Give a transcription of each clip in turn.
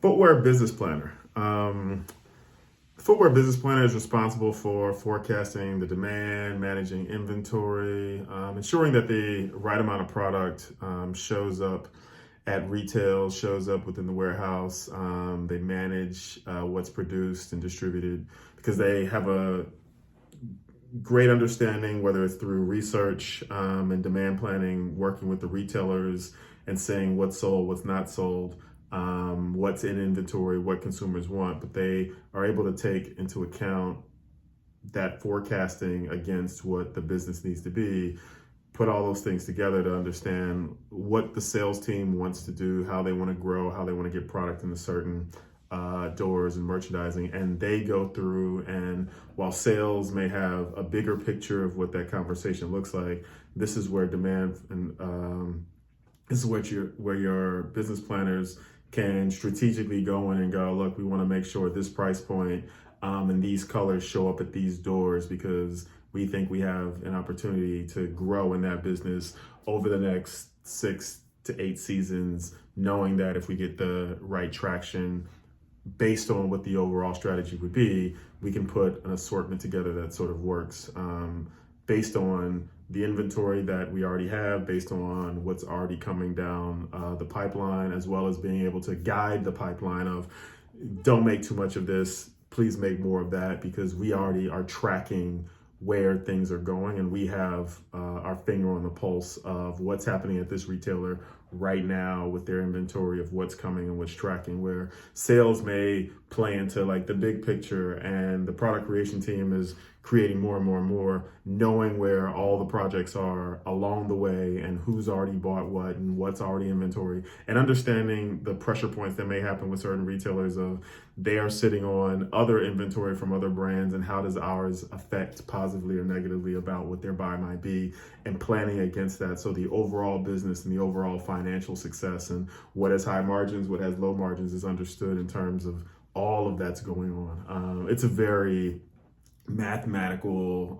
Footwear business planner. Footwear business planner is responsible for forecasting the demand, managing inventory, ensuring that the right amount of product shows up at retail, shows up within the warehouse. They manage what's produced and distributed because they have a great understanding, whether it's through research and demand planning, working with the retailers and saying what's sold, what's not sold, what's in inventory, what consumers want. But they are able to take into account that forecasting against what the business needs to be, put all those things together to understand what the sales team wants to do, how they want to grow, how they want to get product into certain doors and merchandising. And they go through, and while sales may have a bigger picture of what that conversation looks like, this is where demand and this is where your business planners can strategically go in and go, look, we want to make sure this price point and these colors show up at these doors because we think we have an opportunity to grow in that business over the next 6 to 8 seasons, knowing that if we get the right traction based on what the overall strategy would be, we can put an assortment together that sort of works based on the inventory that we already have, based on what's already coming down the pipeline, as well as being able to guide the pipeline of don't make too much of this, please make more of that, because we already are tracking where things are going and we have our finger on the pulse of what's happening at this retailer right now with their inventory of what's coming and what's tracking, where sales may play into like the big picture and the product creation team is creating more and more and more, knowing where all the projects are along the way and who's already bought what and what's already inventory, and understanding the pressure points that may happen with certain retailers of they are sitting on other inventory from other brands and how does ours affect positively or negatively about what their buy might be, and planning against that. So the overall business and the overall financial success and what has high margins, what has low margins is understood in terms of all of that's going on. It's a very mathematical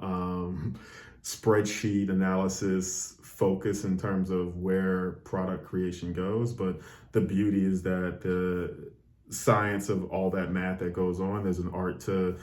spreadsheet analysis focus in terms of where product creation goes. But the beauty is that the science of all that math that goes on, there's an art to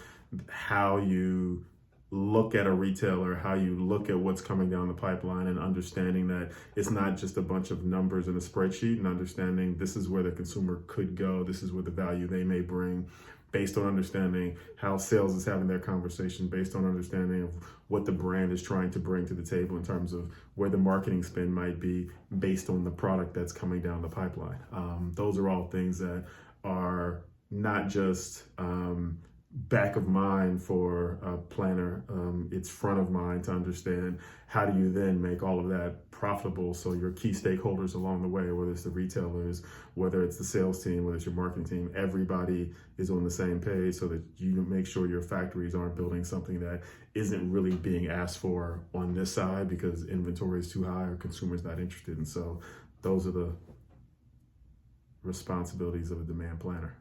how you look at a retailer, how you look at what's coming down the pipeline, and understanding that it's not just a bunch of numbers in a spreadsheet, and understanding this is where the consumer could go, this is where the value they may bring, based on understanding how sales is having their conversation, based on understanding of what the brand is trying to bring to the table in terms of where the marketing spend might be based on the product that's coming down the pipeline. Those are all things that are not just back of mind for a planner, it's front of mind to understand how do you then make all of that profitable so your key stakeholders along the way, whether it's the retailers, whether it's the sales team, whether it's your marketing team, everybody is on the same page so that you make sure your factories aren't building something that isn't really being asked for on this side because inventory is too high or consumers not interested. And so those are the responsibilities of a demand planner.